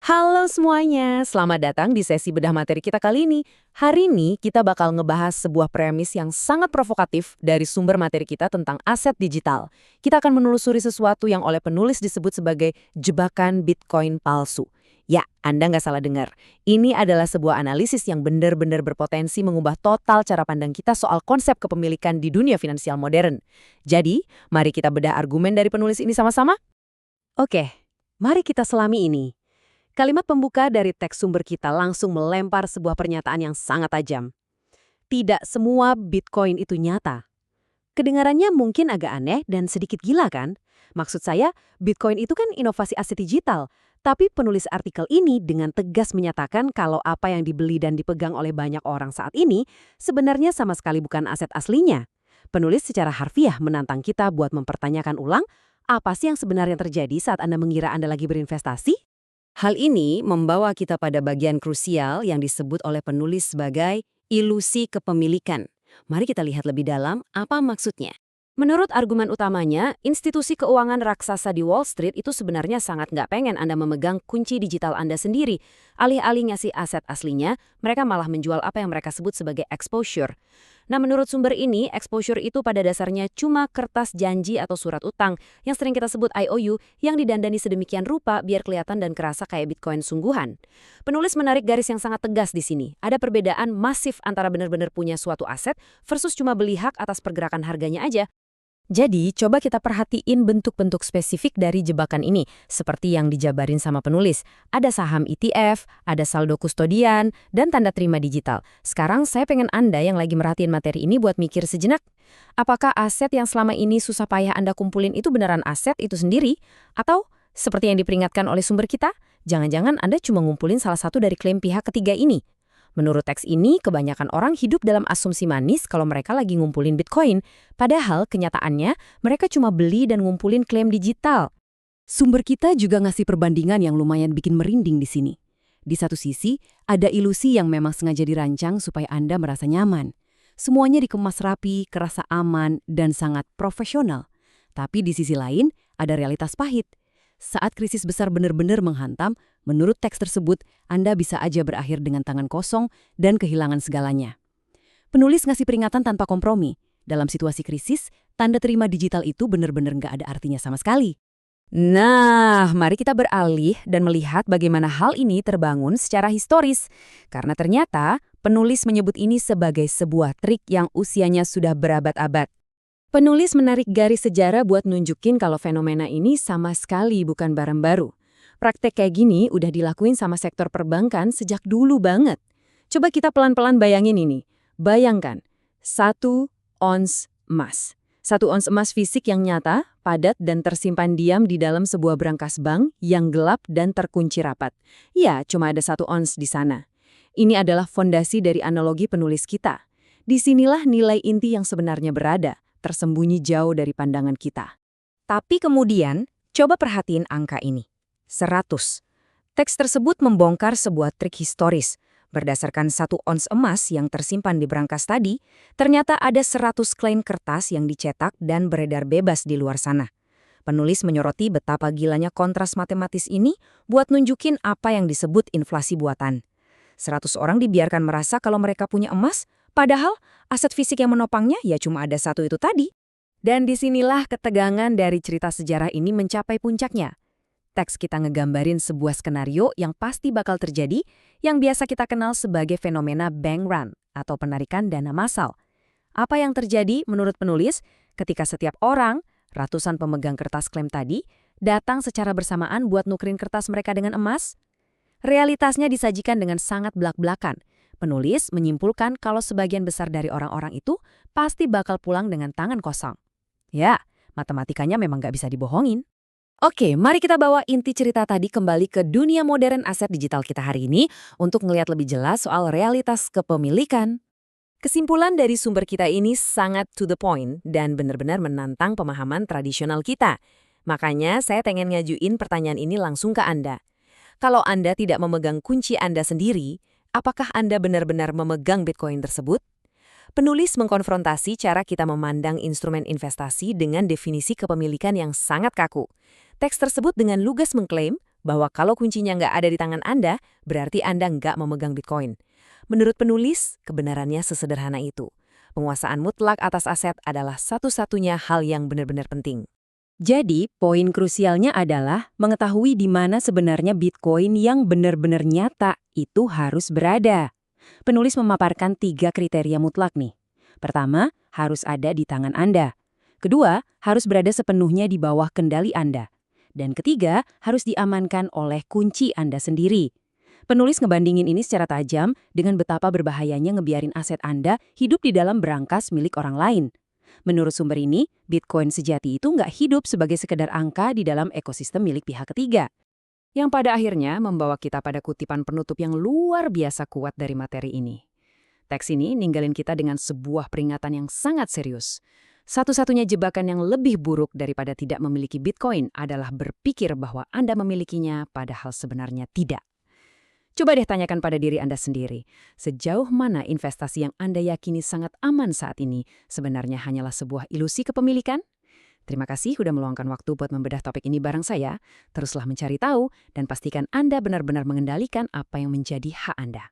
Halo semuanya, selamat datang di sesi bedah materi kita kali ini. Hari ini kita bakal ngebahas sebuah premis yang sangat provokatif dari sumber materi kita tentang aset digital. Kita akan menelusuri sesuatu yang oleh penulis disebut sebagai jebakan Bitcoin palsu. Ya, Anda nggak salah dengar. Ini adalah sebuah analisis yang benar-benar berpotensi mengubah total cara pandang kita soal konsep kepemilikan di dunia finansial modern. Jadi, mari kita bedah argumen dari penulis ini sama-sama. Oke, mari kita selami ini. Kalimat pembuka dari teks sumber kita langsung melempar sebuah pernyataan yang sangat tajam. Tidak semua Bitcoin itu nyata. Kedengarannya mungkin agak aneh dan sedikit gila kan? Maksud saya, Bitcoin itu kan inovasi aset digital. Tapi penulis artikel ini dengan tegas menyatakan kalau apa yang dibeli dan dipegang oleh banyak orang saat ini sebenarnya sama sekali bukan aset aslinya. Penulis secara harfiah menantang kita buat mempertanyakan ulang apa sih yang sebenarnya terjadi saat Anda mengira Anda lagi berinvestasi? Hal ini membawa kita pada bagian krusial yang disebut oleh penulis sebagai ilusi kepemilikan. Mari kita lihat lebih dalam apa maksudnya. Menurut argumen utamanya, institusi keuangan raksasa di Wall Street itu sebenarnya sangat nggak pengen Anda memegang kunci digital Anda sendiri. Alih-alih ngasih aset aslinya, mereka malah menjual apa yang mereka sebut sebagai exposure. Nah, menurut sumber ini, exposure itu pada dasarnya cuma kertas janji atau surat utang yang sering kita sebut IOU yang didandani sedemikian rupa biar kelihatan dan kerasa kayak Bitcoin sungguhan. Penulis menarik garis yang sangat tegas di sini. Ada perbedaan masif antara benar-benar punya suatu aset versus cuma beli hak atas pergerakan harganya aja. Jadi, coba kita perhatiin bentuk-bentuk spesifik dari jebakan ini, seperti yang dijabarin sama penulis. Ada saham ETF, ada saldo kustodian, dan tanda terima digital. Sekarang saya pengen Anda yang lagi merhatiin materi ini buat mikir sejenak. Apakah aset yang selama ini susah payah Anda kumpulin itu beneran aset itu sendiri? Atau, seperti yang diperingatkan oleh sumber kita, jangan-jangan Anda cuma ngumpulin salah satu dari klaim pihak ketiga ini? Menurut teks ini, kebanyakan orang hidup dalam asumsi manis kalau mereka lagi ngumpulin Bitcoin. Padahal kenyataannya, mereka cuma beli dan ngumpulin klaim digital. Sumber kita juga ngasih perbandingan yang lumayan bikin merinding di sini. Di satu sisi, ada ilusi yang memang sengaja dirancang supaya Anda merasa nyaman. Semuanya dikemas rapi, kerasa aman, dan sangat profesional. Tapi di sisi lain, ada realitas pahit. Saat krisis besar benar-benar menghantam, menurut teks tersebut, Anda bisa aja berakhir dengan tangan kosong dan kehilangan segalanya. Penulis ngasih peringatan tanpa kompromi. Dalam situasi krisis, tanda terima digital itu benar-benar nggak ada artinya sama sekali. Nah, mari kita beralih dan melihat bagaimana hal ini terbangun secara historis. Karena ternyata, penulis menyebut ini sebagai sebuah trik yang usianya sudah berabad-abad. Penulis menarik garis sejarah buat nunjukin kalau fenomena ini sama sekali bukan barang baru. Praktek kayak gini udah dilakuin sama sektor perbankan sejak dulu banget. Coba kita pelan-pelan bayangin ini. Bayangkan, 1 ons emas. 1 ons emas fisik yang nyata, padat dan tersimpan diam di dalam sebuah brankas bank yang gelap dan terkunci rapat. Ya, cuma ada 1 ons di sana. Ini adalah fondasi dari analogi penulis kita. Disinilah nilai inti yang sebenarnya berada, tersembunyi jauh dari pandangan kita. Tapi kemudian, coba perhatiin angka ini. 100. Teks tersebut membongkar sebuah trik historis. Berdasarkan 1 ons emas yang tersimpan di brankas tadi, ternyata ada 100 klaim kertas yang dicetak dan beredar bebas di luar sana. Penulis menyoroti betapa gilanya kontras matematis ini buat nunjukin apa yang disebut inflasi buatan. 100 orang dibiarkan merasa kalau mereka punya emas, padahal aset fisik yang menopangnya ya cuma ada 1 itu tadi. Dan disinilah ketegangan dari cerita sejarah ini mencapai puncaknya. Teks kita ngegambarin sebuah skenario yang pasti bakal terjadi, yang biasa kita kenal sebagai fenomena bank run atau penarikan dana massal. Apa yang terjadi menurut penulis ketika setiap orang, ratusan pemegang kertas klaim tadi, datang secara bersamaan buat nukerin kertas mereka dengan emas? Realitasnya disajikan dengan sangat belak-belakan. Penulis menyimpulkan kalau sebagian besar dari orang-orang itu pasti bakal pulang dengan tangan kosong. Ya, matematikanya memang nggak bisa dibohongin. Oke, mari kita bawa inti cerita tadi kembali ke dunia modern aset digital kita hari ini untuk ngelihat lebih jelas soal realitas kepemilikan. Kesimpulan dari sumber kita ini sangat to the point dan benar-benar menantang pemahaman tradisional kita. Makanya saya pengen ngajuin pertanyaan ini langsung ke Anda. Kalau Anda tidak memegang kunci Anda sendiri, apakah Anda benar-benar memegang Bitcoin tersebut? Penulis mengkonfrontasi cara kita memandang instrumen investasi dengan definisi kepemilikan yang sangat kaku. Teks tersebut dengan lugas mengklaim bahwa kalau kuncinya nggak ada di tangan Anda, berarti Anda nggak memegang Bitcoin. Menurut penulis, kebenarannya sesederhana itu. Penguasaan mutlak atas aset adalah satu-satunya hal yang benar-benar penting. Jadi, poin krusialnya adalah mengetahui di mana sebenarnya Bitcoin yang benar-benar nyata itu harus berada. Penulis memaparkan 3 kriteria mutlak nih. Pertama, harus ada di tangan Anda. Kedua, harus berada sepenuhnya di bawah kendali Anda. Dan ketiga, harus diamankan oleh kunci Anda sendiri. Penulis ngebandingin ini secara tajam dengan betapa berbahayanya ngebiarin aset Anda hidup di dalam berangkas milik orang lain. Menurut sumber ini, Bitcoin sejati itu nggak hidup sebagai sekedar angka di dalam ekosistem milik pihak ketiga. Yang pada akhirnya membawa kita pada kutipan penutup yang luar biasa kuat dari materi ini. Teks ini ninggalin kita dengan sebuah peringatan yang sangat serius. Satu-satunya jebakan yang lebih buruk daripada tidak memiliki Bitcoin adalah berpikir bahwa Anda memilikinya padahal sebenarnya tidak. Coba deh tanyakan pada diri Anda sendiri, sejauh mana investasi yang Anda yakini sangat aman saat ini sebenarnya hanyalah sebuah ilusi kepemilikan? Terima kasih sudah meluangkan waktu buat membedah topik ini bareng saya. Teruslah mencari tahu dan pastikan Anda benar-benar mengendalikan apa yang menjadi hak Anda.